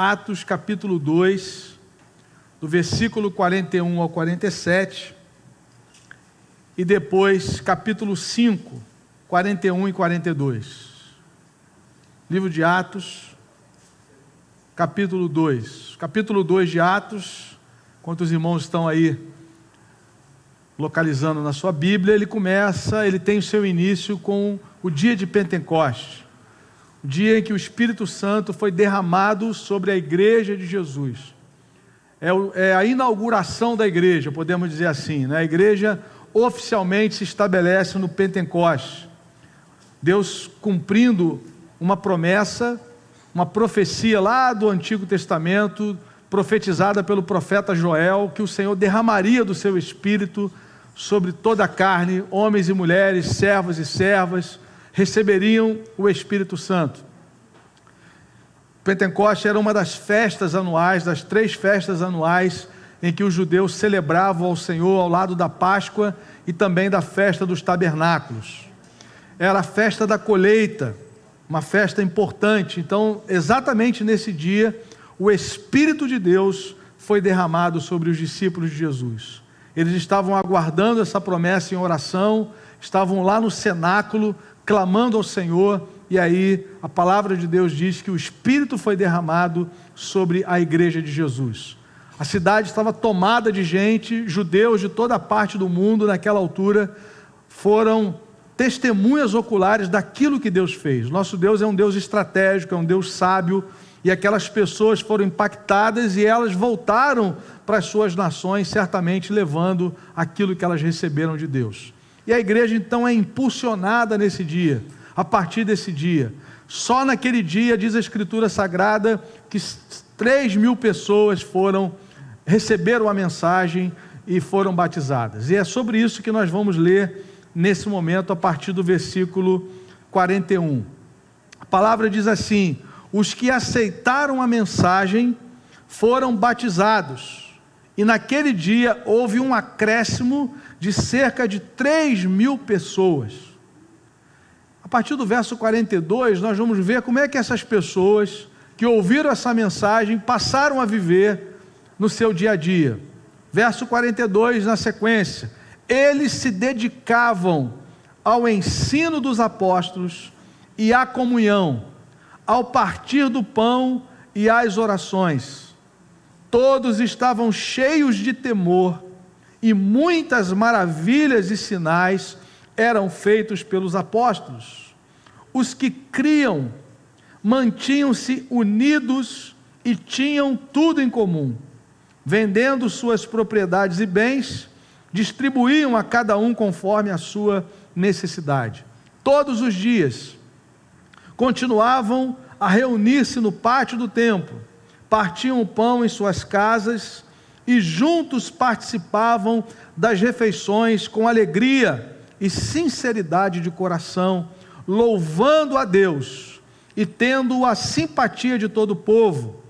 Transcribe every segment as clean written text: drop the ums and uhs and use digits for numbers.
Atos capítulo 2, do versículo 41 ao 47, e depois capítulo 5, 41 e 42. Livro de Atos, capítulo 2. Capítulo 2 de Atos, enquanto os irmãos estão aí localizando na sua Bíblia, ele tem o seu início com o dia de Pentecostes, o dia em que o Espírito Santo foi derramado sobre a igreja de Jesus. É a inauguração da igreja, podemos dizer assim, né? A igreja oficialmente se estabelece no Pentecostes. Deus cumprindo uma promessa, uma profecia lá do Antigo Testamento, profetizada pelo profeta Joel, que o Senhor derramaria do seu Espírito sobre toda a carne, homens e mulheres, servos e servas, receberiam o Espírito Santo. Pentecostes era uma das festas anuais, das 3 festas anuais, em que os judeus celebravam ao Senhor ao lado da Páscoa e também da festa dos tabernáculos. Era a festa da colheita, uma festa importante. Então, exatamente nesse dia, o Espírito de Deus foi derramado sobre os discípulos de Jesus. Eles estavam aguardando essa promessa em oração, estavam lá no cenáculo, clamando ao Senhor, e aí a palavra de Deus diz que o Espírito foi derramado sobre a igreja de Jesus. A cidade estava tomada de gente, judeus de toda parte do mundo naquela altura foram testemunhas oculares daquilo que Deus fez. Nosso Deus é um Deus estratégico, é um Deus sábio, e aquelas pessoas foram impactadas e elas voltaram para as suas nações, certamente levando aquilo que elas receberam de Deus. E a igreja então é impulsionada nesse dia, a partir desse dia. Só naquele dia, diz a Escritura Sagrada, que 3.000 pessoas receberam a mensagem e foram batizadas. E é sobre isso que nós vamos ler nesse momento, a partir do versículo 41. A palavra diz assim: os que aceitaram a mensagem foram batizados, e naquele dia houve um acréscimo de cerca de 3.000 pessoas. A partir do verso 42, nós vamos ver como é que essas pessoas que ouviram essa mensagem passaram a viver no seu dia a dia. Verso 42 na sequência: eles se dedicavam ao ensino dos apóstolos e à comunhão, ao partir do pão e às orações. Todos estavam cheios de temor, e muitas maravilhas e sinais eram feitos pelos apóstolos. Os que criam mantinham-se unidos e tinham tudo em comum. Vendendo suas propriedades e bens, distribuíam a cada um conforme a sua necessidade. Todos os dias continuavam a reunir-se no pátio do templo, partiam o pão em suas casas e juntos participavam das refeições com alegria e sinceridade de coração, louvando a Deus e tendo a simpatia de todo o povo.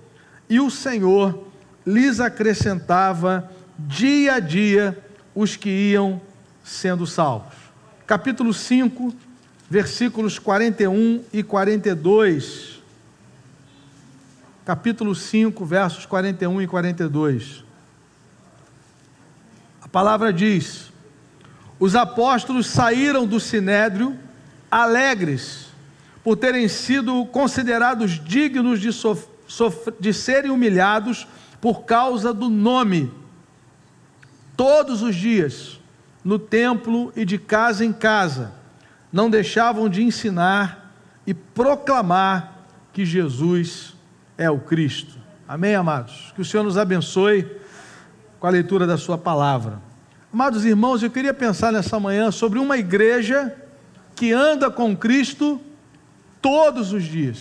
E o Senhor lhes acrescentava dia a dia os que iam sendo salvos. Capítulo 5, versículos 41 e 42. Capítulo 5, versos 41 e 42. A palavra diz: os apóstolos saíram do sinédrio alegres, por terem sido considerados dignos de serem humilhados por causa do nome. Todos os dias, no templo e de casa em casa, não deixavam de ensinar e proclamar que Jesus é o Cristo. Amém, amados? Que o Senhor nos abençoe com a leitura da sua palavra. Amados irmãos, eu queria pensar nessa manhã sobre uma igreja que anda com Cristo todos os dias.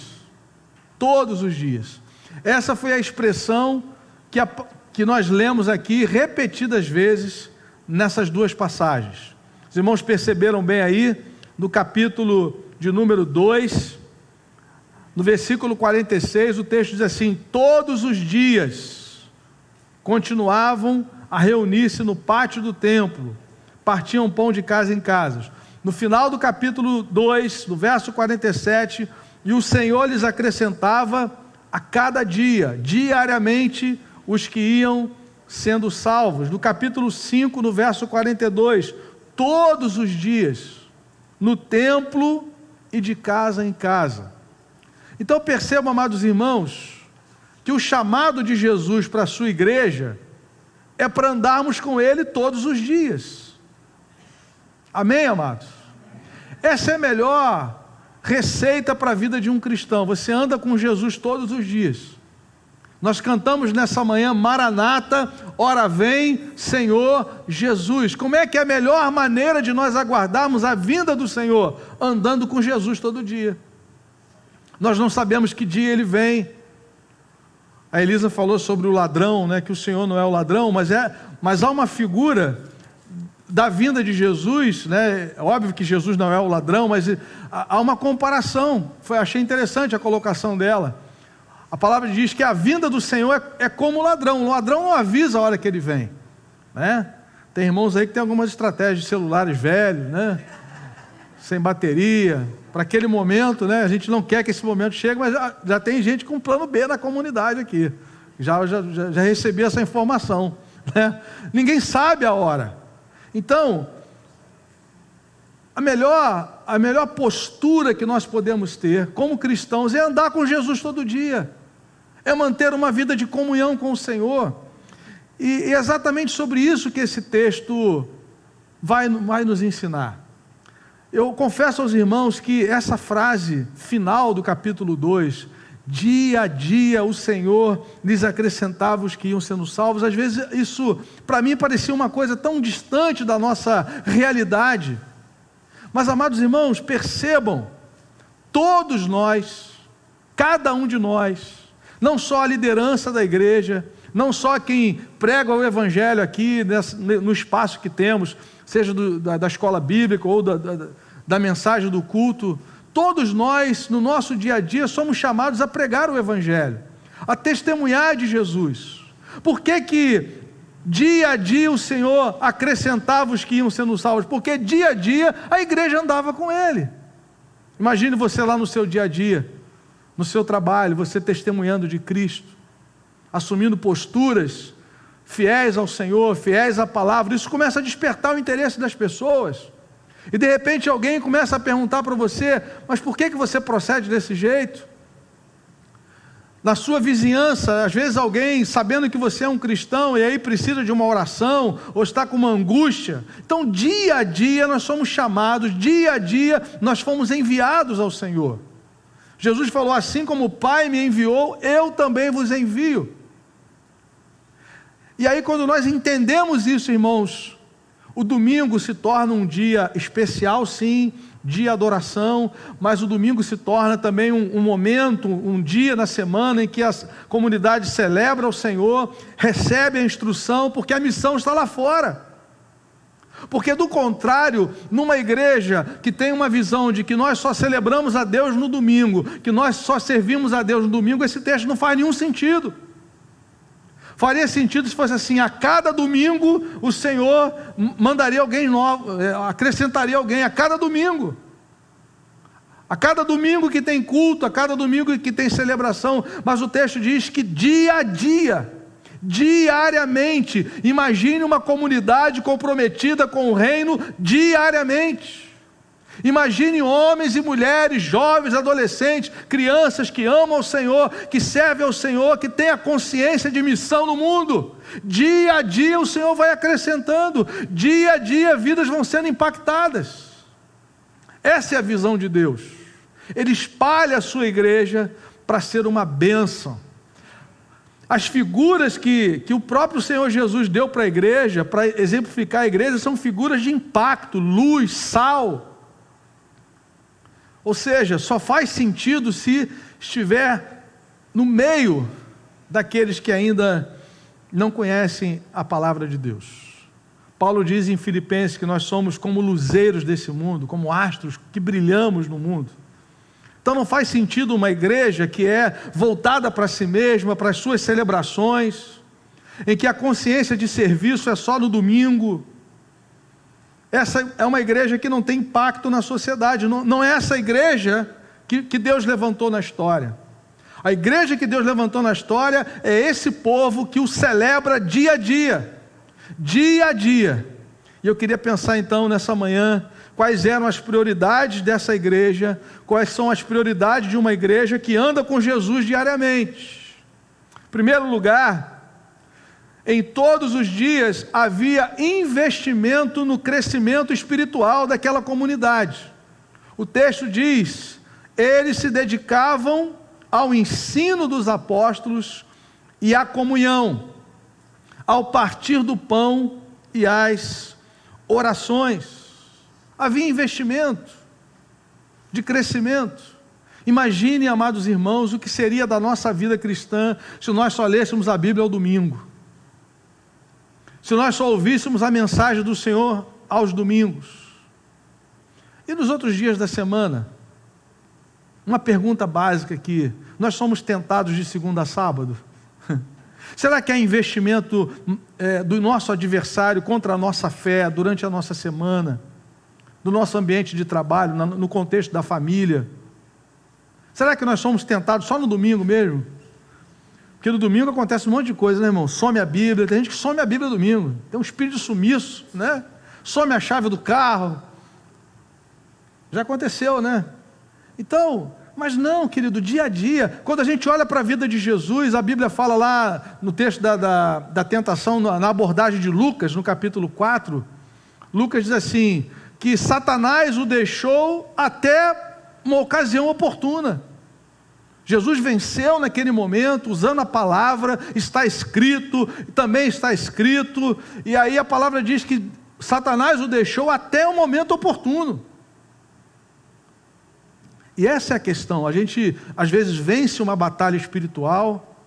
Todos os dias. Essa foi a expressão que nós lemos aqui repetidas vezes nessas 2 passagens. Os irmãos perceberam bem aí, no capítulo de número 2, no versículo 46, o texto diz assim: todos os dias continuavam a reunir-se no pátio do templo, partiam pão de casa em casa. No final do capítulo 2, no verso 47, e o Senhor lhes acrescentava a cada dia, diariamente, os que iam sendo salvos. No capítulo 5, no verso 42, todos os dias, no templo e de casa em casa. Então percebam, amados irmãos, que o chamado de Jesus para a sua igreja é para andarmos com Ele todos os dias. Amém, amados? Essa é a melhor receita para a vida de um cristão. Você anda com Jesus todos os dias. Nós cantamos nessa manhã, Maranata, ora vem, Senhor Jesus. Como é que é a melhor maneira de nós aguardarmos a vinda do Senhor? Andando com Jesus todo dia. Nós não sabemos que dia Ele vem. A Elisa falou sobre o ladrão, né, que o Senhor não é o ladrão, mas há uma figura da vinda de Jesus, né? É óbvio que Jesus não é o ladrão, mas há uma comparação. Achei interessante a colocação dela. A palavra diz que a vinda do Senhor é como o ladrão. O ladrão não avisa a hora que ele vem, né? Tem irmãos aí que tem algumas estratégias de celulares velhos, né? Sem bateria, para aquele momento, né? A gente não quer que esse momento chegue, mas já tem gente com plano B na comunidade aqui. Já recebi essa informação, né? Ninguém sabe a hora. Então, a melhor postura que nós podemos ter como cristãos é andar com Jesus todo dia, é manter uma vida de comunhão com o Senhor, e é exatamente sobre isso que esse texto vai nos ensinar. Eu confesso aos irmãos que essa frase final do capítulo 2, dia a dia o Senhor lhes acrescentava os que iam sendo salvos, às vezes isso para mim parecia uma coisa tão distante da nossa realidade. Mas, amados irmãos, percebam, todos nós, cada um de nós, não só a liderança da igreja, não só quem prega o evangelho aqui, no espaço que temos, seja da escola bíblica ou da mensagem do culto, todos nós, no nosso dia a dia, somos chamados a pregar o evangelho, a testemunhar de Jesus. Por que dia a dia o Senhor acrescentava os que iam sendo salvos? Porque dia a dia a igreja andava com Ele. Imagine você lá no seu dia a dia, no seu trabalho, você testemunhando de Cristo, assumindo posturas fiéis ao Senhor, fiéis à palavra. Isso começa a despertar o interesse das pessoas, e de repente alguém começa a perguntar para você: mas por que você procede desse jeito? Na sua vizinhança, às vezes alguém, sabendo que você é um cristão, e aí precisa de uma oração, ou está com uma angústia. Então dia a dia nós somos chamados, dia a dia nós fomos enviados ao Senhor. Jesus falou: assim como o Pai me enviou, eu também vos envio. E aí, quando nós entendemos isso, irmãos, o domingo se torna um dia especial, sim, dia de adoração, mas o domingo se torna também um momento, um dia na semana em que a comunidade celebra o Senhor, recebe a instrução, porque a missão está lá fora. Porque do contrário, numa igreja que tem uma visão de que nós só celebramos a Deus no domingo, que nós só servimos a Deus no domingo, esse texto não faz nenhum sentido. Faria sentido se fosse assim: a cada domingo o Senhor mandaria alguém novo, acrescentaria alguém a cada domingo. A cada domingo que tem culto, a cada domingo que tem celebração. Mas o texto diz que dia a dia, diariamente. Imagine uma comunidade comprometida com o reino diariamente. Imagine homens e mulheres, jovens, adolescentes, crianças que amam o Senhor, que servem ao Senhor, que têm a consciência de missão no mundo. Dia a dia o Senhor vai acrescentando, dia a dia vidas vão sendo impactadas. Essa é a visão de Deus. Ele espalha a sua igreja para ser uma bênção. As figuras que o próprio Senhor Jesus deu para a igreja, para exemplificar a igreja, são figuras de impacto, luz, sal. Ou seja, só faz sentido se estiver no meio daqueles que ainda não conhecem a palavra de Deus. Paulo diz em Filipenses que nós somos como luzeiros desse mundo, como astros que brilhamos no mundo. Então não faz sentido uma igreja que é voltada para si mesma, para as suas celebrações, em que a consciência de serviço é só no domingo. Essa é uma igreja que não tem impacto na sociedade. Não é essa igreja que Deus levantou na história. A igreja que Deus levantou na história é esse povo que o celebra dia a dia. Dia a dia. E eu queria pensar então nessa manhã, quais eram as prioridades dessa igreja, quais são as prioridades de uma igreja que anda com Jesus diariamente. Em primeiro lugar, em todos os dias havia investimento no crescimento espiritual daquela comunidade. O texto diz, eles se dedicavam ao ensino dos apóstolos e à comunhão, ao partir do pão e às orações. Havia investimento de crescimento. Imagine, amados irmãos, o que seria da nossa vida cristã se nós só lêssemos a Bíblia ao domingo, se nós só ouvíssemos a mensagem do Senhor aos domingos. E nos outros dias da semana? Uma pergunta básica aqui: nós somos tentados de segunda a sábado? Será que há investimento do nosso adversário contra a nossa fé durante a nossa semana, no nosso ambiente de trabalho, no contexto da família? Será que nós somos tentados só no domingo mesmo? Porque no domingo acontece um monte de coisa, né, irmão? Some a Bíblia, tem gente que some a Bíblia no domingo, tem um espírito de sumiço, né? Some a chave do carro. Já aconteceu, né? Então, mas não, querido, dia a dia, quando a gente olha para a vida de Jesus, a Bíblia fala lá no texto da tentação, na abordagem de Lucas, no capítulo 4, Lucas diz assim, que Satanás o deixou até uma ocasião oportuna. Jesus venceu naquele momento, usando a palavra, está escrito, também está escrito, e aí a palavra diz que Satanás o deixou até o momento oportuno. E essa é a questão, a gente às vezes vence uma batalha espiritual,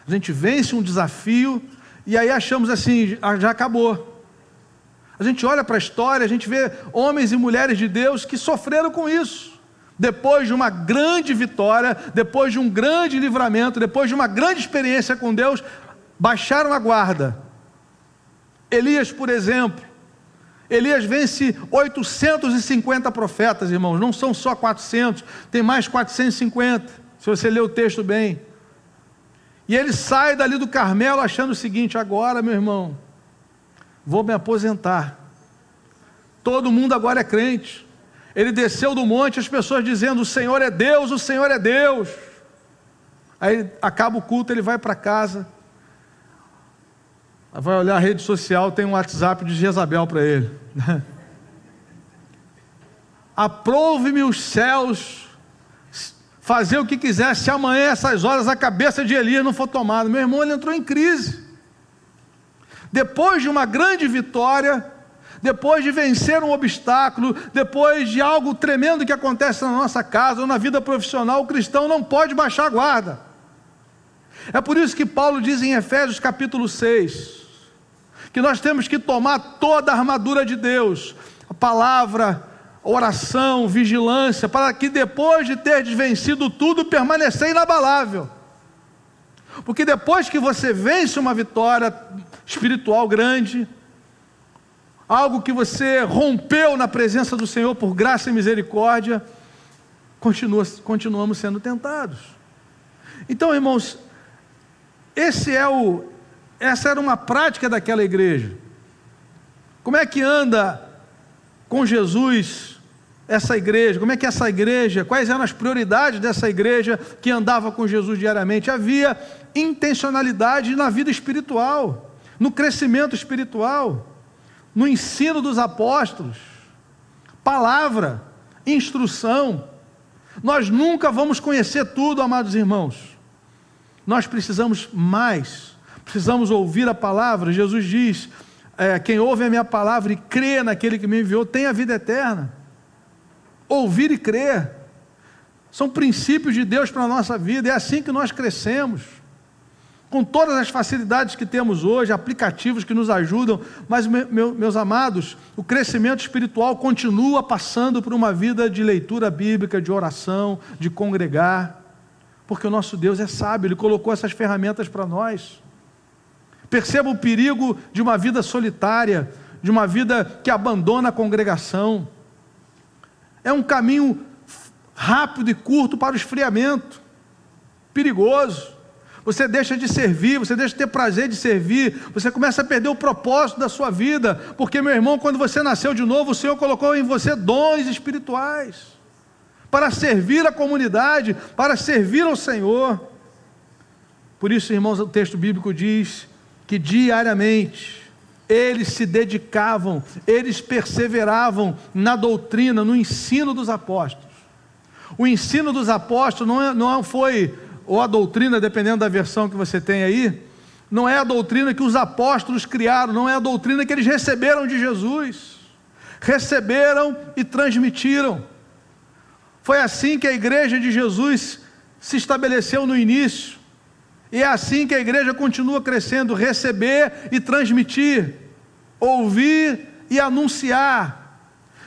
a gente vence um desafio, e aí achamos assim, já acabou. A gente olha para a história, a gente vê homens e mulheres de Deus que sofreram com isso. Depois de uma grande vitória, depois de um grande livramento, depois de uma grande experiência com Deus, baixaram a guarda. Elias, por exemplo, Elias vence 850 profetas, irmãos, não são só 400, tem mais 450, se você ler o texto bem. E ele sai dali do Carmelo achando o seguinte, agora, meu irmão, vou me aposentar. Todo mundo agora é crente. Ele desceu do monte, as pessoas dizendo, o Senhor é Deus, o Senhor é Deus. Aí acaba o culto, ele vai para casa, vai olhar a rede social, tem um WhatsApp de Jezabel para ele. Aprove-me os céus, fazer o que quiser, se amanhã essas horas a cabeça de Elias não for tomada. Meu irmão, ele entrou em crise. Depois de uma grande vitória, depois de vencer um obstáculo, depois de algo tremendo que acontece na nossa casa ou na vida profissional, o cristão não pode baixar a guarda. É por isso que Paulo diz em Efésios capítulo 6, que nós temos que tomar toda a armadura de Deus, a palavra, oração, vigilância, para que depois de ter vencido tudo, permanecer inabalável. Porque depois que você vence uma vitória espiritual grande, algo que você rompeu na presença do Senhor por graça e misericórdia, continuamos sendo tentados. Então, irmãos, essa era uma prática daquela igreja. Como é que anda com Jesus essa igreja? Como é que essa igreja, quais eram as prioridades dessa igreja que andava com Jesus diariamente? Havia intencionalidade na vida espiritual, no crescimento espiritual, no ensino dos apóstolos, palavra, instrução. Nós nunca vamos conhecer tudo, amados irmãos. Nós precisamos mais, precisamos ouvir a palavra. Jesus diz, quem ouve a minha palavra e crê naquele que me enviou, tem a vida eterna. Ouvir e crer, são princípios de Deus para a nossa vida, é assim que nós crescemos. Com todas as facilidades que temos hoje, aplicativos que nos ajudam, mas, meus amados, o crescimento espiritual continua passando por uma vida de leitura bíblica, de oração, de congregar, porque o nosso Deus é sábio, Ele colocou essas ferramentas para nós. Perceba o perigo de uma vida solitária, de uma vida que abandona a congregação. É um caminho rápido e curto para o esfriamento. perigoso. Você deixa de servir, você deixa de ter prazer de servir, você começa a perder o propósito da sua vida, porque, meu irmão, quando você nasceu de novo, o Senhor colocou em você dons espirituais, para servir a comunidade, para servir ao Senhor. Por isso, irmãos, o texto bíblico diz que diariamente eles se dedicavam, eles perseveravam na doutrina, no ensino dos apóstolos. O ensino dos apóstolos não foi, ou a doutrina, dependendo da versão que você tem aí, não é a doutrina que os apóstolos criaram, não é a doutrina que eles receberam de Jesus, receberam e transmitiram. Foi assim que a igreja de Jesus se estabeleceu no início, e é assim que a igreja continua crescendo: receber e transmitir, ouvir e anunciar.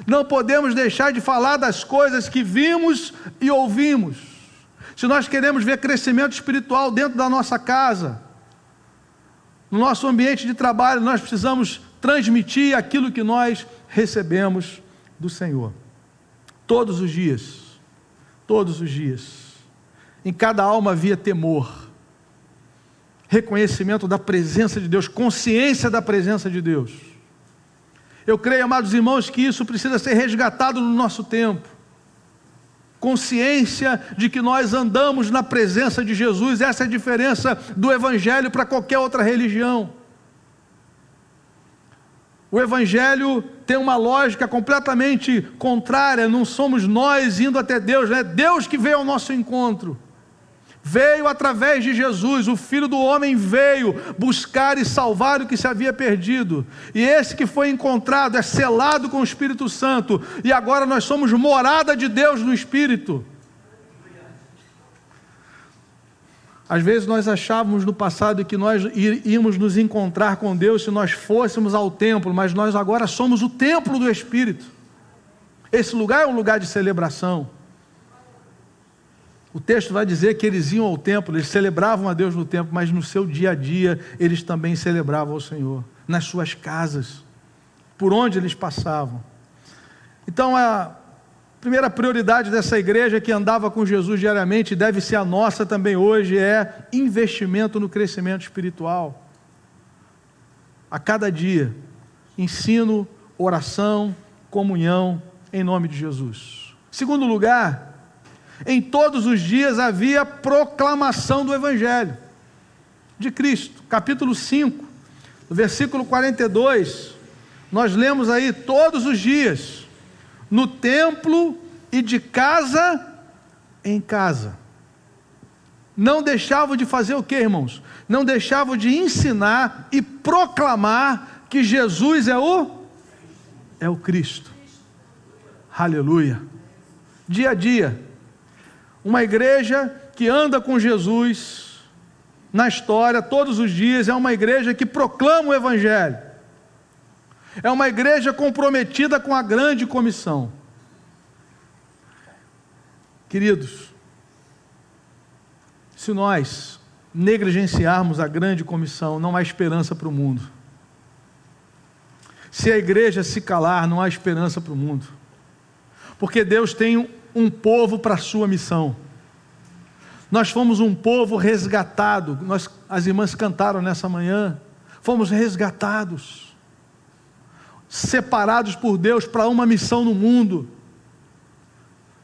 Não podemos deixar de falar das coisas que vimos e ouvimos. Se nós queremos ver crescimento espiritual dentro da nossa casa, no nosso ambiente de trabalho, nós precisamos transmitir aquilo que nós recebemos do Senhor. Todos os dias, em cada alma havia temor, reconhecimento da presença de Deus, consciência da presença de Deus. Eu creio, amados irmãos, que isso precisa ser resgatado no nosso tempo. Consciência de que nós andamos na presença de Jesus. Essa é a diferença do Evangelho para qualquer outra religião. O Evangelho tem uma lógica completamente contrária. Não somos nós indo até Deus, é Deus que veio ao nosso encontro. Veio através de Jesus, o Filho do Homem veio buscar e salvar o que se havia perdido, e esse que foi encontrado é selado com o Espírito Santo, e agora nós somos morada de Deus no Espírito. Às vezes nós achávamos no passado que nós íamos nos encontrar com Deus se nós fôssemos ao templo, mas nós agora somos o templo do Espírito. Esse lugar é um lugar de celebração. O texto vai dizer que eles iam ao templo, eles celebravam a Deus no templo, mas no seu dia a dia eles também celebravam ao Senhor, nas suas casas, por onde eles passavam. Então a primeira prioridade dessa igreja que andava com Jesus diariamente, deve ser a nossa também hoje, é investimento no crescimento espiritual. A cada dia, ensino, oração, comunhão, em nome de Jesus. Segundo lugar, em todos os dias havia proclamação do Evangelho de Cristo. Capítulo 5, versículo 42, nós lemos aí: todos os dias, no templo e de casa em casa. Não deixavam de fazer o que, irmãos? Não deixavam de ensinar e proclamar que Jesus é o Cristo. Aleluia. Dia a dia, uma igreja que anda com Jesus na história todos os dias é uma igreja que proclama o Evangelho, é uma igreja comprometida com a grande comissão. Queridos, se nós negligenciarmos a grande comissão, não há esperança para o mundo. Se a igreja se calar, não há esperança para o mundo, porque Deus tem um povo para a sua missão. Nós fomos um povo resgatado. As irmãs cantaram nessa manhã, fomos resgatados, separados por Deus para uma missão no mundo.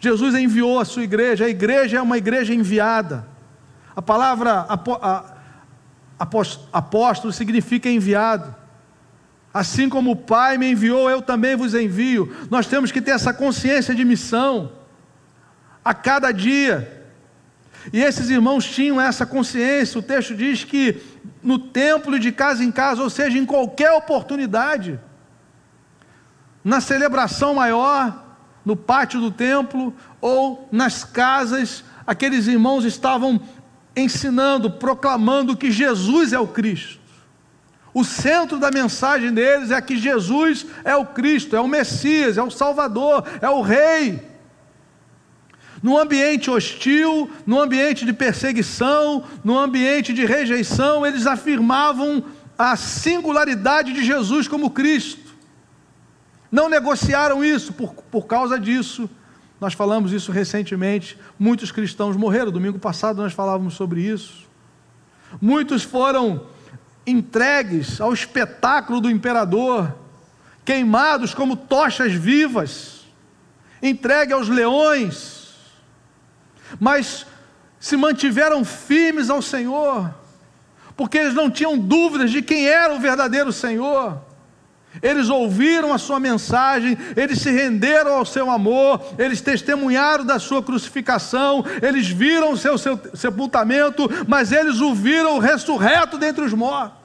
Jesus enviou a sua igreja, a igreja é uma igreja enviada. A palavra apóstolo significa enviado. Assim como o Pai me enviou, eu também vos envio. Nós temos que ter essa consciência de missão a cada dia, e esses irmãos tinham essa consciência. O texto diz que no templo, de casa em casa, ou seja, em qualquer oportunidade, na celebração maior, no pátio do templo, ou nas casas, aqueles irmãos estavam ensinando, proclamando que Jesus é o Cristo. O centro da mensagem deles é que Jesus é o Cristo, é o Messias, é o Salvador, é o Rei. No ambiente hostil, no ambiente de perseguição, no ambiente de rejeição, eles afirmavam a singularidade de Jesus como Cristo. Não negociaram isso. Por causa disso, Nós falamos isso recentemente, muitos cristãos morreram, domingo passado nós falávamos sobre isso. Muitos foram entregues ao espetáculo do imperador, queimados como tochas vivas, entregues aos leões, mas se mantiveram firmes ao Senhor, porque eles não tinham dúvidas de quem era o verdadeiro Senhor. Eles ouviram a sua mensagem, eles se renderam ao seu amor, eles testemunharam da sua crucificação, eles viram o seu sepultamento, mas eles o viram ressurreto dentre os mortos.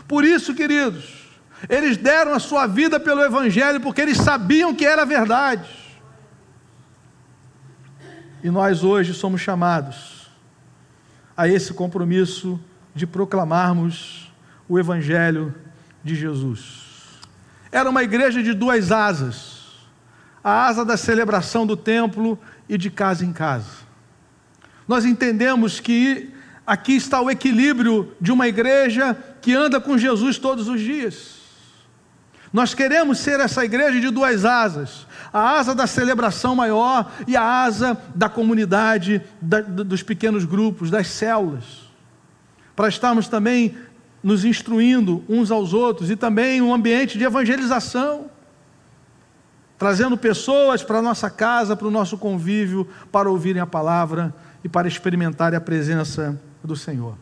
Por isso, queridos, eles deram a sua vida pelo Evangelho, porque eles sabiam que era verdade. E nós hoje somos chamados a esse compromisso de proclamarmos o Evangelho de Jesus. Era uma igreja de duas asas, a asa da celebração do templo e de casa em casa. Nós entendemos que aqui está o equilíbrio de uma igreja que anda com Jesus todos os dias. Nós queremos ser essa igreja de duas asas, a asa da celebração maior e a asa da comunidade, dos pequenos grupos, das células, para estarmos também nos instruindo uns aos outros, e também um ambiente de evangelização, trazendo pessoas para a nossa casa, para o nosso convívio, para ouvirem a palavra e para experimentarem a presença do Senhor.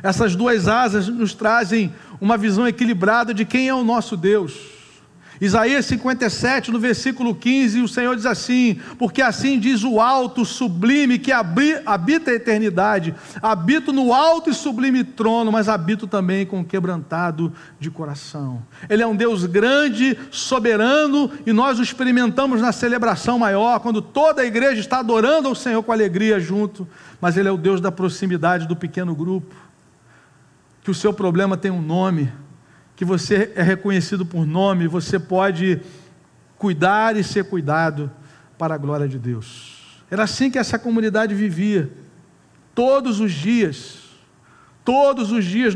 Essas duas asas nos trazem uma visão equilibrada de quem é o nosso Deus. Isaías 57, no versículo 15, o Senhor diz assim: porque assim diz o alto, sublime, que habita a eternidade, habito no alto e sublime trono, mas habito também com o quebrantado de coração. Ele é um Deus grande, soberano, e nós o experimentamos na celebração maior, quando toda a igreja está adorando ao Senhor com alegria junto, mas Ele é o Deus da proximidade do pequeno grupo, que o seu problema tem um nome, que você é reconhecido por nome, você pode cuidar e ser cuidado para a glória de Deus. Era assim que essa comunidade vivia, todos os dias,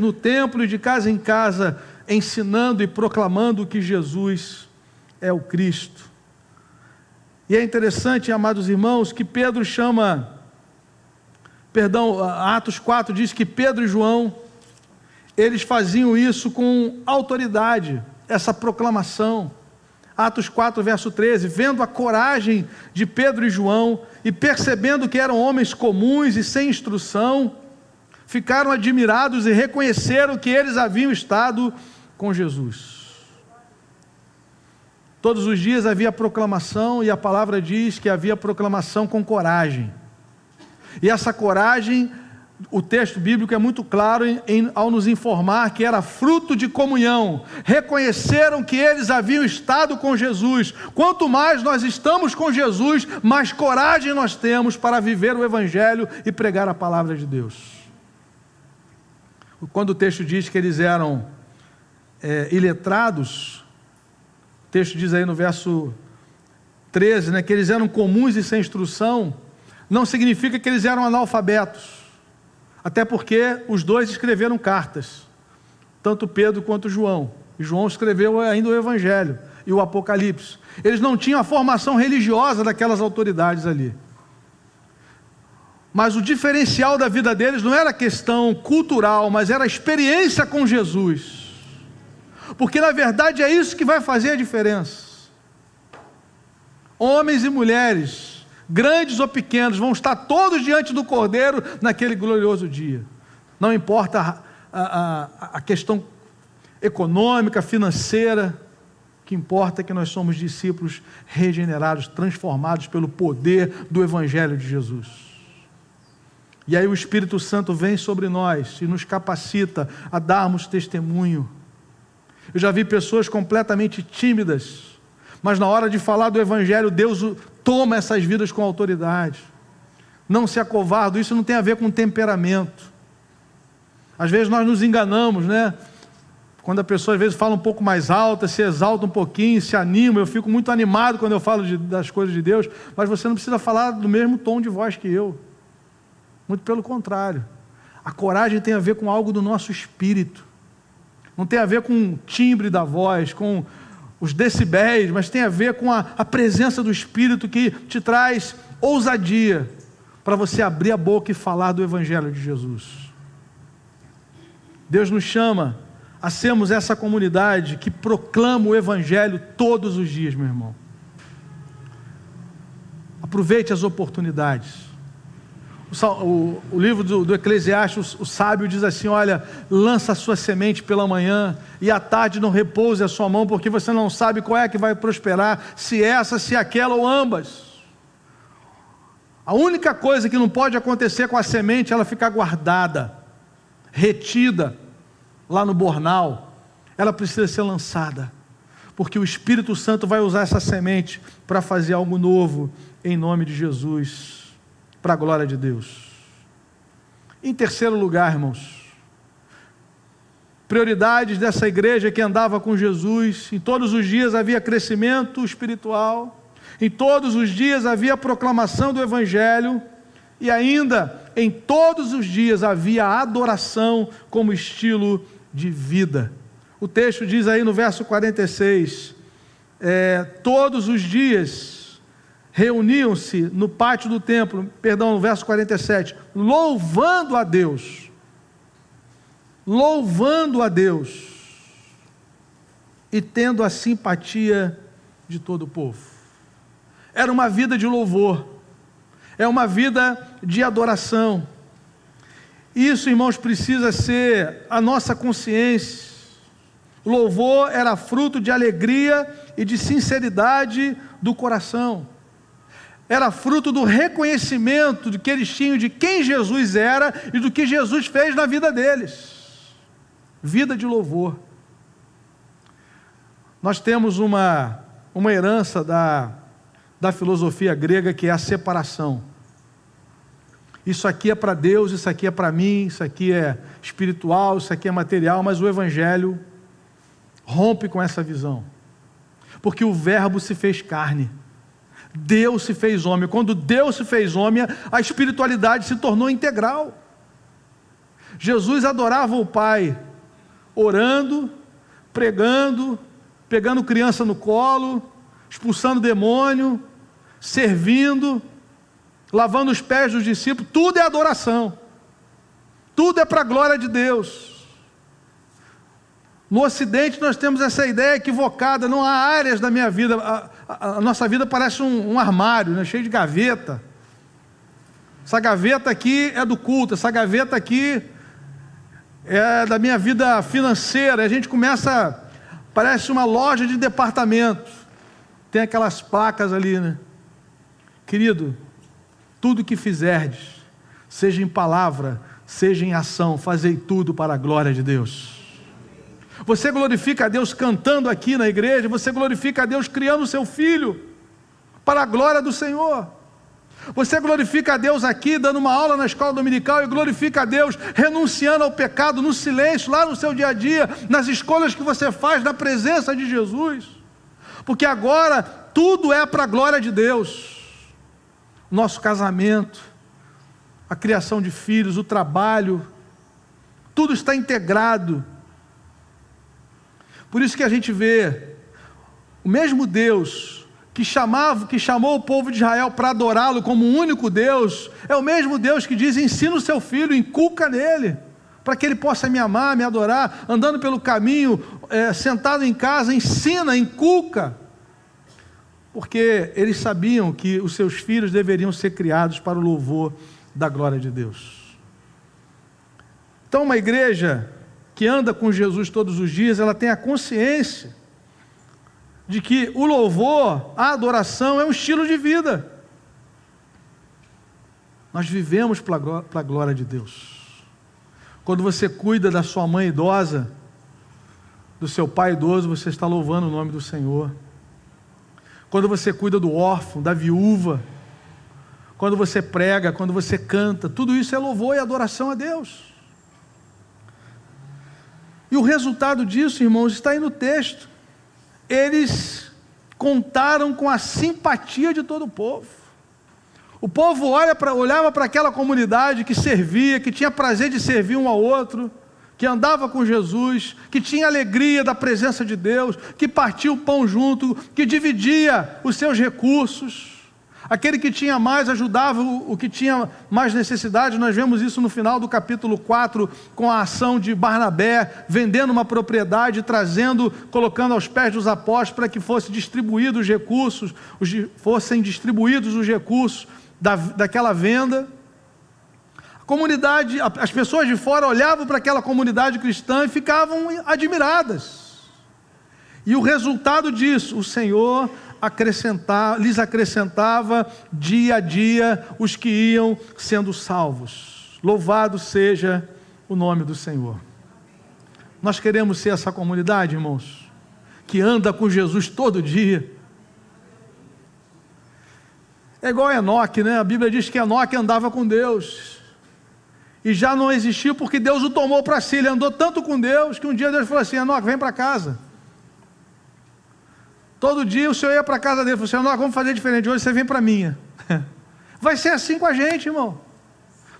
no templo e de casa em casa, ensinando e proclamando que Jesus é o Cristo. E é interessante, amados irmãos, que Pedro Atos 4 diz que Pedro e João, eles faziam isso com autoridade, essa proclamação. Atos 4, verso 13, vendo a coragem de Pedro e João, e percebendo que eram homens comuns e sem instrução, ficaram admirados e reconheceram que eles haviam estado com Jesus. Todos os dias havia proclamação, e a palavra diz que havia proclamação com coragem. E essa coragem, o texto bíblico é muito claro ao nos informar que era fruto de comunhão. Reconheceram que eles haviam estado com Jesus. Quanto mais nós estamos com Jesus, mais coragem nós temos para viver o Evangelho e pregar a palavra de Deus. Quando o texto diz que eles eram iletrados, o texto diz aí no verso 13, que eles eram comuns e sem instrução, não significa que eles eram analfabetos. Até porque os dois escreveram cartas, tanto Pedro quanto João. E João escreveu ainda o Evangelho e o Apocalipse. Eles não tinham a formação religiosa daquelas autoridades ali. Mas o diferencial da vida deles não era questão cultural, mas era a experiência com Jesus. Porque na verdade é isso que vai fazer a diferença. Homens e mulheres, grandes ou pequenos, vão estar todos diante do Cordeiro naquele glorioso dia. Não importa a questão econômica, financeira, o que importa é que nós somos discípulos regenerados, transformados pelo poder do Evangelho de Jesus. E aí o Espírito Santo vem sobre nós e nos capacita a darmos testemunho. Eu já vi pessoas completamente tímidas, mas na hora de falar do Evangelho, Deus toma essas vidas com autoridade. Não se acovarde, isso não tem a ver com temperamento. Às vezes nós nos enganamos, Quando a pessoa às vezes fala um pouco mais alta, se exalta um pouquinho, se anima, eu fico muito animado quando eu falo das coisas de Deus, mas você não precisa falar do mesmo tom de voz que eu. Muito pelo contrário. A coragem tem a ver com algo do nosso espírito. Não tem a ver com o timbre da voz, com os decibéis, mas tem a ver com a presença do Espírito que te traz ousadia para você abrir a boca e falar do Evangelho de Jesus. Deus nos chama a sermos essa comunidade que proclama o Evangelho todos os dias, meu irmão. Aproveite as oportunidades. O livro do Eclesiastes, o sábio diz assim: olha, lança a sua semente pela manhã e à tarde não repouse a sua mão, porque você não sabe qual é que vai prosperar, se essa, se aquela ou ambas. A única coisa que não pode acontecer com a semente é ela ficar guardada, retida lá no bornal. Ela precisa ser lançada, porque o Espírito Santo vai usar essa semente para fazer algo novo, em nome de Jesus, para a glória de Deus. Em terceiro lugar, irmãos, prioridades dessa igreja que andava com Jesus: em todos os dias havia crescimento espiritual, em todos os dias havia proclamação do Evangelho, e ainda em todos os dias havia adoração como estilo de vida. O texto diz aí no verso 46, todos os dias reuniam-se no pátio do templo, no verso 47, louvando a Deus, e tendo a simpatia de todo o povo. Era uma vida de louvor, é uma vida de adoração. Isso, irmãos, precisa ser a nossa consciência. O louvor era fruto de alegria e de sinceridade do coração. Era fruto do reconhecimento que eles tinham de quem Jesus era e do que Jesus fez na vida deles. Vida de louvor. Nós temos uma herança da filosofia grega, que é a separação. Isso aqui é para Deus, isso aqui é para mim, isso aqui é espiritual, isso aqui é material, mas o Evangelho rompe com essa visão, porque o Verbo se fez carne. Deus se fez homem. Quando Deus se fez homem, a espiritualidade se tornou integral. Jesus adorava o Pai, orando, pregando, pegando criança no colo, expulsando demônio, servindo, lavando os pés dos discípulos. Tudo é adoração, tudo é para a glória de Deus. No Ocidente nós temos essa ideia equivocada: não há áreas da minha vida. A nossa vida parece um armário, né, cheio de gaveta. Essa gaveta aqui é do culto, essa gaveta aqui é da minha vida financeira. A gente começa, parece uma loja de departamentos, tem aquelas placas ali, né? Querido, tudo que fizerdes, seja em palavra, seja em ação, fazei tudo para a glória de Deus. Você glorifica a Deus cantando aqui na igreja, você glorifica a Deus criando o seu filho para a glória do Senhor. Você glorifica a Deus aqui dando uma aula na escola dominical, e glorifica a Deus renunciando ao pecado no silêncio, lá no seu dia a dia, nas escolhas que você faz na presença de Jesus, porque agora tudo é para a glória de Deus. Nosso casamento, a criação de filhos, o trabalho, tudo está integrado. Por isso que a gente vê o mesmo Deus que chamou o povo de Israel para adorá-lo como o único Deus, é o mesmo Deus que diz: ensina o seu filho, inculca nele, para que ele possa me amar, me adorar, andando pelo caminho, sentado em casa, ensina, inculca, porque eles sabiam que os seus filhos deveriam ser criados para o louvor da glória de Deus. Então, uma igreja que anda com Jesus todos os dias, ela tem a consciência de que o louvor, a adoração é um estilo de vida. Nós vivemos para a glória de Deus. Quando você cuida da sua mãe idosa, do seu pai idoso, você está louvando o nome do Senhor. Quando você cuida do órfão, da viúva, quando você prega, quando você canta, tudo isso é louvor e adoração a Deus. E o resultado disso, irmãos, está aí no texto. Eles contaram com a simpatia de todo o povo. O povo olhava para aquela comunidade que servia, que tinha prazer de servir um ao outro, que andava com Jesus, que tinha alegria da presença de Deus, que partia o pão junto, que dividia os seus recursos. Aquele que tinha mais ajudava o que tinha mais necessidade. Nós vemos isso no final do capítulo 4, com a ação de Barnabé, vendendo uma propriedade, trazendo, colocando aos pés dos apóstolos para que fossem distribuídos os recursos, daquela venda. A comunidade, as pessoas de fora olhavam para aquela comunidade cristã e ficavam admiradas. E o resultado disso, o Senhor lhes acrescentava dia a dia os que iam sendo salvos. Louvado seja o nome do Senhor. Nós queremos ser essa comunidade, irmãos, que anda com Jesus todo dia. É igual a Enoque, né? A Bíblia diz que Enoque andava com Deus e já não existiu porque Deus o tomou para si. Ele andou tanto com Deus que um dia Deus falou assim: Enoque, vem para casa. Todo dia o Senhor ia para a casa dele, falou assim: Enoque, vamos fazer diferente, hoje você vem para a minha. Vai ser assim com a gente, irmão.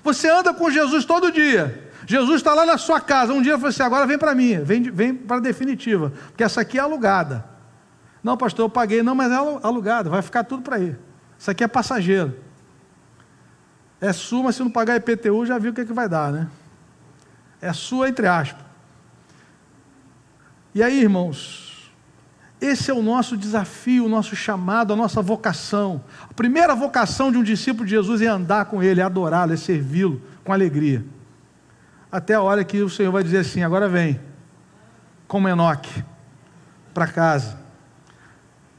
Você anda com Jesus todo dia, Jesus está lá na sua casa, um dia falou assim: agora vem para a minha, vem para a definitiva, porque essa aqui é alugada. Não, pastor, eu paguei. Não, mas é alugada, vai ficar tudo para aí. Isso aqui é passageiro. É sua, mas se não pagar IPTU, já viu o que vai dar, né? É sua, entre aspas. E aí, irmãos, esse é o nosso desafio, o nosso chamado, a nossa vocação. A primeira vocação de um discípulo de Jesus é andar com Ele, é adorá-lo, é servi-lo com alegria. Até a hora que o Senhor vai dizer assim: agora vem, como Enoque, para casa.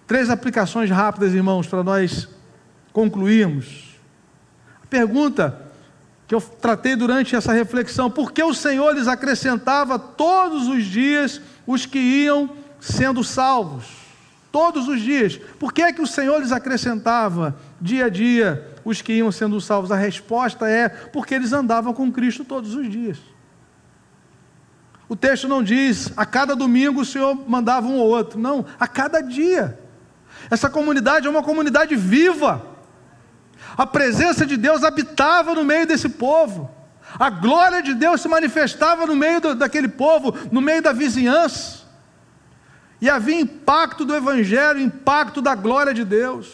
3 aplicações rápidas, irmãos, para nós concluirmos. A pergunta que eu tratei durante essa reflexão: por que o Senhor lhes acrescentava todos os dias os que iam sendo salvos? Todos os dias. Por que é que o Senhor lhes acrescentava dia a dia os que iam sendo salvos? A resposta é porque eles andavam com Cristo todos os dias. O texto não diz a cada domingo o Senhor mandava um ou outro. Não, a cada dia. Essa comunidade é uma comunidade viva. A presença de Deus habitava no meio desse povo. A glória de Deus se manifestava no meio daquele povo, no meio da vizinhança. E havia impacto do Evangelho, impacto da glória de Deus.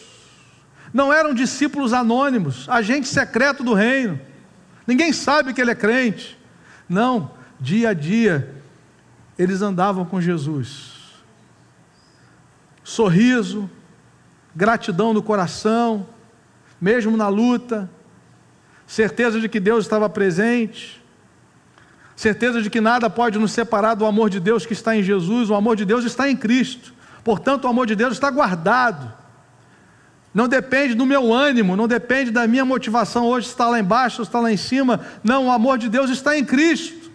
Não eram discípulos anônimos, agente secreto do reino. Ninguém sabe que ele é crente. Não, dia a dia, eles andavam com Jesus. Sorriso, gratidão no coração, mesmo na luta, certeza de que Deus estava presente, certeza de que nada pode nos separar do amor de Deus que está em Jesus. O amor de Deus está em Cristo, portanto o amor de Deus está guardado. Não depende do meu ânimo, não depende da minha motivação hoje, se está lá embaixo ou está lá em cima. Não, o amor de Deus está em Cristo.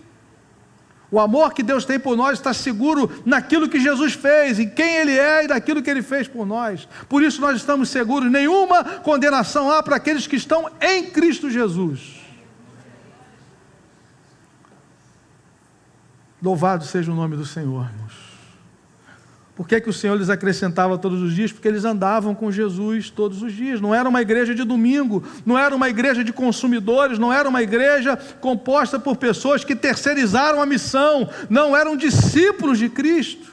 O amor que Deus tem por nós está seguro naquilo que Jesus fez, em quem Ele é e naquilo que Ele fez por nós. Por isso nós estamos seguros, nenhuma condenação há para aqueles que estão em Cristo Jesus. Louvado seja o nome do Senhor, irmãos. Por que o Senhor lhes acrescentava todos os dias? Porque eles andavam com Jesus todos os dias. Não era uma igreja de domingo, não era uma igreja de consumidores, não era uma igreja composta por pessoas que terceirizaram a missão. Não, eram discípulos de Cristo.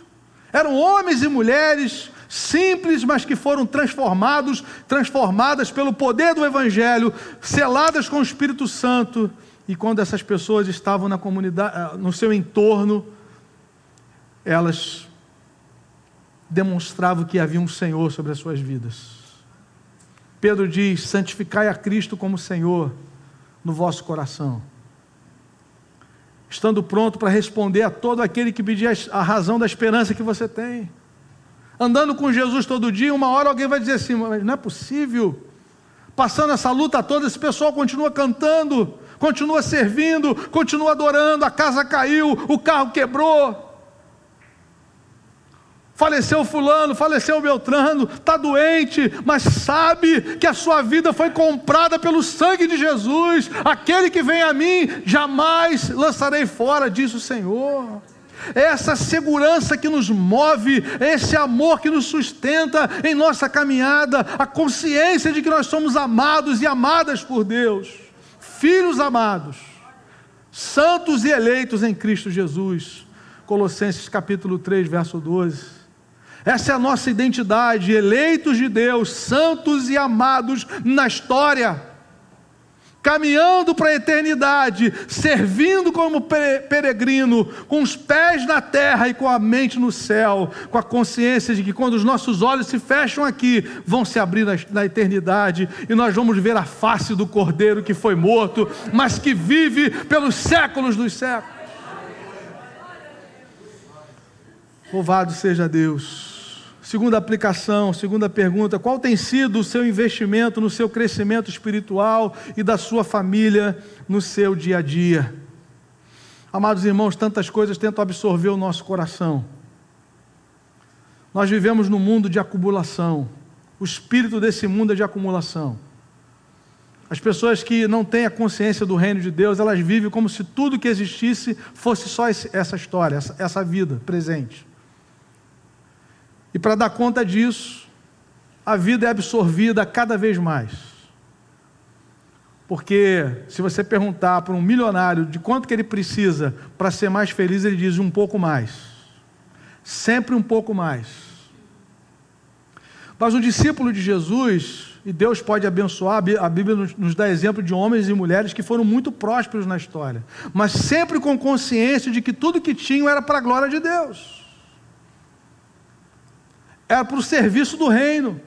Eram homens e mulheres simples, mas que foram transformadas pelo poder do Evangelho, seladas com o Espírito Santo. E quando essas pessoas estavam na comunidade, no seu entorno, elas demonstravam que havia um Senhor sobre as suas vidas. Pedro diz: santificai a Cristo como Senhor no vosso coração, estando pronto para responder a todo aquele que pedir a razão da esperança que você tem. Andando com Jesus todo dia, uma hora alguém vai dizer assim: mas não é possível, passando essa luta toda, esse pessoal continua cantando, continua servindo, continua adorando, a casa caiu, o carro quebrou, faleceu fulano, faleceu Beltrano, está doente, mas sabe que a sua vida foi comprada pelo sangue de Jesus. Aquele que vem a mim, jamais lançarei fora, diz o Senhor. É essa segurança que nos move, é esse amor que nos sustenta em nossa caminhada, a consciência de que nós somos amados e amadas por Deus, filhos amados, santos e eleitos em Cristo Jesus. Colossenses capítulo 3, verso 12. Essa é a nossa identidade, eleitos de Deus, santos e amados na história, caminhando para a eternidade, servindo como peregrino, com os pés na terra e com a mente no céu, com a consciência de que quando os nossos olhos se fecham aqui, vão se abrir na eternidade, e nós vamos ver a face do Cordeiro que foi morto, mas que vive pelos séculos dos séculos. Louvado seja Deus. Segunda aplicação, segunda pergunta: qual tem sido o seu investimento no seu crescimento espiritual e da sua família no seu dia a dia? Amados irmãos, tantas coisas tentam absorver o nosso coração. Nós vivemos num mundo de acumulação. O espírito desse mundo é de acumulação. As pessoas que não têm a consciência do reino de Deus, elas vivem como se tudo que existisse fosse só essa história, essa vida presente. E para dar conta disso, a vida é absorvida cada vez mais. Porque se você perguntar para um milionário de quanto que ele precisa para ser mais feliz, ele diz um pouco mais. Sempre um pouco mais. Mas um discípulo de Jesus, e Deus pode abençoar, a Bíblia nos dá exemplo de homens e mulheres que foram muito prósperos na história, mas sempre com consciência de que tudo que tinham era para a glória de Deus. Era para o serviço do reino.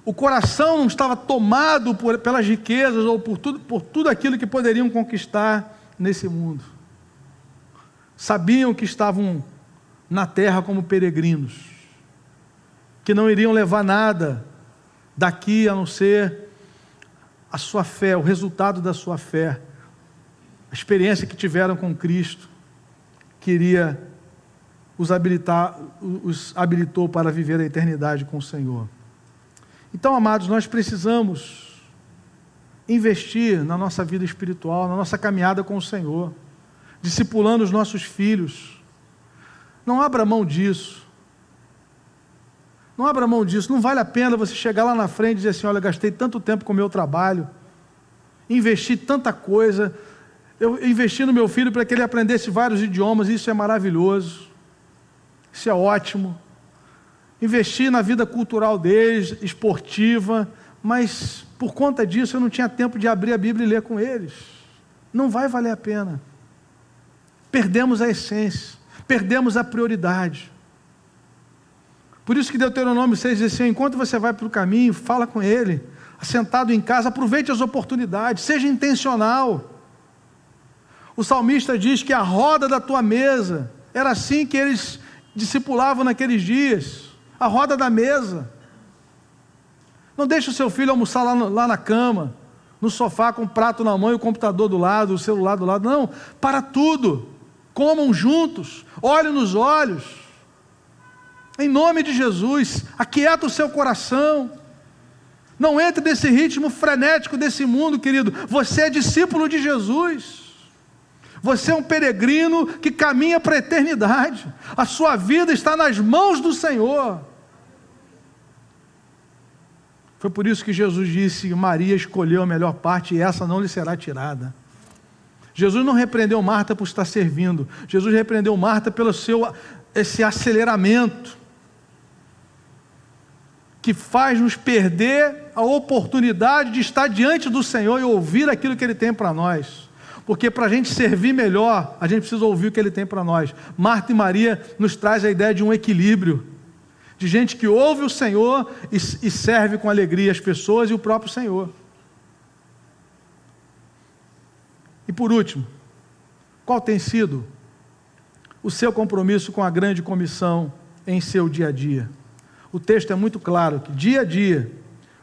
O coração não estava tomado pelas riquezas ou por tudo aquilo que poderiam conquistar nesse mundo. Sabiam que estavam na terra como peregrinos, que não iriam levar nada daqui a não ser a sua fé, o resultado da sua fé, a experiência que tiveram com Cristo, que iria os habilitou para viver a eternidade com o Senhor. Então, amados, nós precisamos investir na nossa vida espiritual, na nossa caminhada com o Senhor, discipulando os nossos filhos. Não abra mão disso. Não abra mão disso. Não vale a pena você chegar lá na frente e dizer assim: olha, gastei tanto tempo com o meu trabalho, investi tanta coisa, eu investi no meu filho para que ele aprendesse vários idiomas, isso é maravilhoso. Isso é ótimo. Investir na vida cultural deles, esportiva, mas por conta disso eu não tinha tempo de abrir a Bíblia e ler com eles. Não vai valer a pena. Perdemos a essência, perdemos a prioridade. Por isso que Deuteronômio 6 diz assim: enquanto você vai para o caminho, fala com ele, assentado em casa, aproveite as oportunidades, seja intencional. O salmista diz que a roda da tua mesa, era assim que eles discipulavam naqueles dias, a roda da mesa. Não deixe o seu filho almoçar lá na cama, no sofá com o prato na mão e o computador do lado, o celular do lado. Não, para tudo, comam juntos, olhem nos olhos, em nome de Jesus. Aquieta o seu coração, não entre nesse ritmo frenético desse mundo, querido. Você é discípulo de Jesus. Você é um peregrino que caminha para a eternidade. A sua vida está nas mãos do Senhor. Foi por isso que Jesus disse: Maria escolheu a melhor parte e essa não lhe será tirada. Jesus não repreendeu Marta por estar servindo. Jesus repreendeu Marta pelo esse aceleramento que faz nos perder a oportunidade de estar diante do Senhor e ouvir aquilo que Ele tem para nós. Porque para a gente servir melhor, a gente precisa ouvir o que Ele tem para nós. Marta e Maria nos traz a ideia de um equilíbrio, de gente que ouve o Senhor e serve com alegria as pessoas e o próprio Senhor. E por último, qual tem sido o seu compromisso com a grande comissão em seu dia a dia? O texto é muito claro que dia a dia,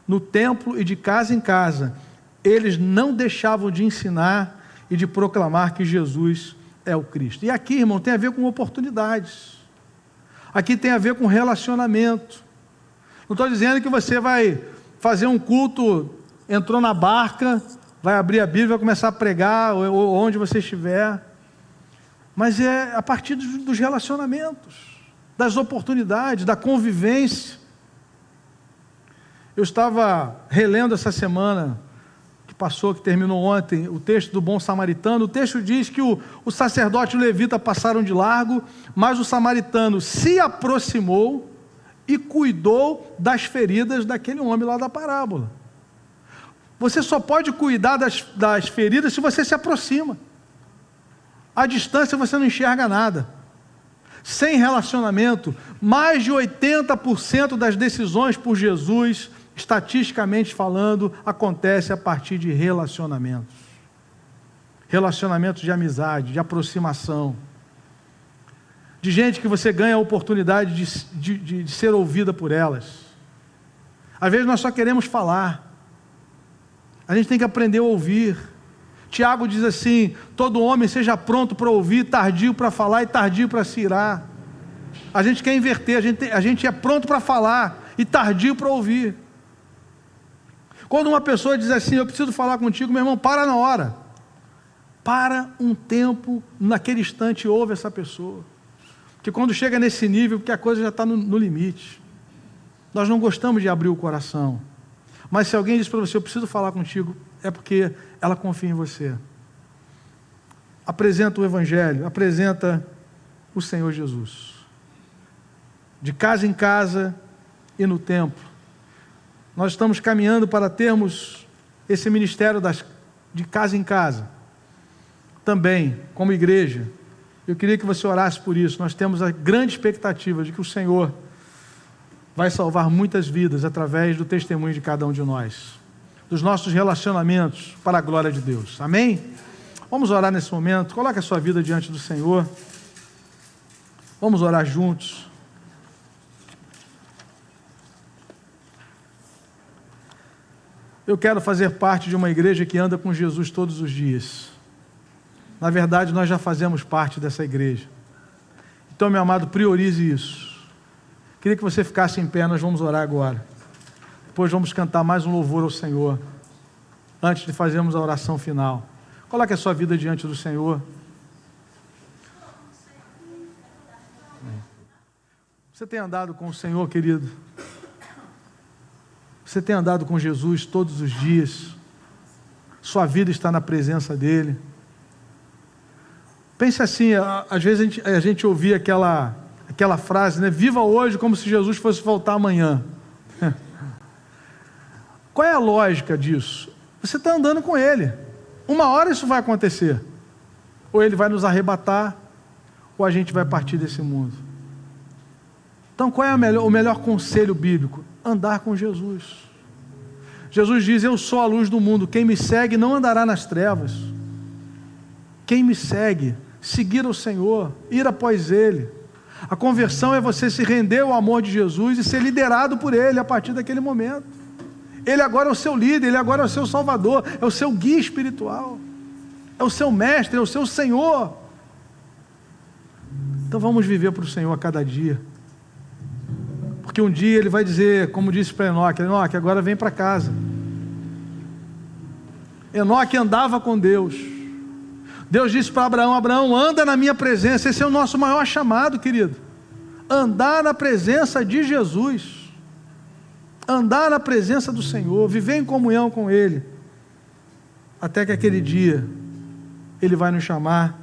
no templo e de casa em casa, eles não deixavam de ensinar e de proclamar que Jesus é o Cristo. E aqui, irmão, tem a ver com oportunidades. Aqui tem a ver com relacionamento. Não estou dizendo que você vai fazer um culto, entrou na barca, vai abrir a Bíblia, vai começar a pregar, ou onde você estiver. Mas é a partir dos relacionamentos, das oportunidades, da convivência. Eu estava relendo essa semana que passou, que terminou ontem, o texto do bom samaritano, o texto diz que o sacerdote e o levita passaram de largo, mas o samaritano se aproximou e cuidou das feridas daquele homem lá da parábola. Você só pode cuidar das feridas se você se aproxima. À distância você não enxerga nada. Sem relacionamento, mais de 80% das decisões por Jesus, estatisticamente falando, acontece a partir de relacionamentos. Relacionamentos de amizade, de aproximação. De gente que você ganha a oportunidade de ser ouvida por elas. Às vezes nós só queremos falar. A gente tem que aprender a ouvir. Tiago diz assim: todo homem seja pronto para ouvir, tardio para falar e tardio para se irar. A gente quer inverter, a gente é pronto para falar e tardio para ouvir. Quando uma pessoa diz assim: eu preciso falar contigo, meu irmão, para na hora. Para um tempo, naquele instante, ouve essa pessoa. Porque quando chega nesse nível, porque a coisa já está no limite. Nós não gostamos de abrir o coração. Mas se alguém diz para você: eu preciso falar contigo, é porque ela confia em você. Apresenta o Evangelho, apresenta o Senhor Jesus. De casa em casa e no templo. Nós estamos caminhando para termos esse ministério de casa em casa. Também, como igreja, eu queria que você orasse por isso. Nós temos a grande expectativa de que o Senhor vai salvar muitas vidas através do testemunho de cada um de nós, dos nossos relacionamentos para a glória de Deus. Amém? Vamos orar nesse momento. Coloque a sua vida diante do Senhor. Vamos orar juntos. Eu quero fazer parte de uma igreja que anda com Jesus todos os dias. Na verdade, nós já fazemos parte dessa igreja. Então, meu amado, priorize isso. Queria que você ficasse em pé, nós vamos orar agora. Depois vamos cantar mais um louvor ao Senhor, antes de fazermos a oração final. Coloque a sua vida diante do Senhor. Você tem andado com o Senhor, querido? Você tem andado com Jesus todos os dias? Sua vida está na presença dEle? Pense assim, às vezes a gente ouvia aquela frase, né? Viva hoje como se Jesus fosse voltar amanhã. Qual é a lógica disso? Você está andando com Ele. Uma hora isso vai acontecer. Ou Ele vai nos arrebatar, ou a gente vai partir desse mundo. Então qual é o melhor conselho bíblico? Andar com Jesus. Jesus diz: eu sou a luz do mundo, quem me segue não andará nas trevas. Quem me segue, seguir o Senhor, ir após Ele. A conversão é você se render ao amor de Jesus e ser liderado por Ele a partir daquele momento. Ele agora é o seu líder, Ele agora é o seu Salvador, é o seu guia espiritual, é o seu mestre, é o seu Senhor. Então vamos viver para o Senhor a cada dia. Porque um dia Ele vai dizer, como disse para Enoque: Enoque, agora vem para casa. Enoque andava com Deus. Deus disse para Abraão: Abraão, anda na minha presença. Esse é o nosso maior chamado, querido. Andar na presença de Jesus. Andar na presença do Senhor. Viver em comunhão com Ele. Até que aquele dia Ele vai nos chamar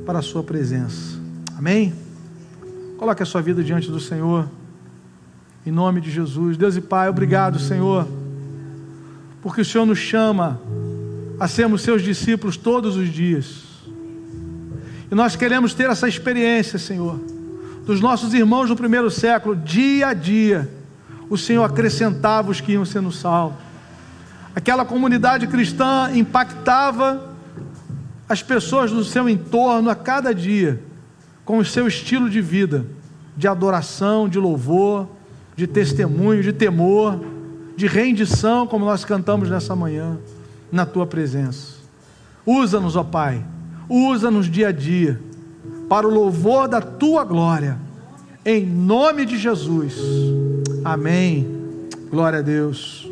para a sua presença. Amém? Coloque a sua vida diante do Senhor. Em nome de Jesus. Deus e Pai, obrigado, Senhor, porque o Senhor nos chama a sermos seus discípulos todos os dias. E nós queremos ter essa experiência, Senhor, dos nossos irmãos do primeiro século. Dia a dia, o Senhor acrescentava os que iam sendo salvos. Aquela comunidade cristã impactava as pessoas do seu entorno a cada dia, com o seu estilo de vida, de adoração, de louvor, de testemunho, de temor, de rendição, como nós cantamos nessa manhã, na Tua presença. Usa-nos, ó Pai, usa-nos dia a dia, para o louvor da Tua glória, em nome de Jesus. Amém. Glória a Deus.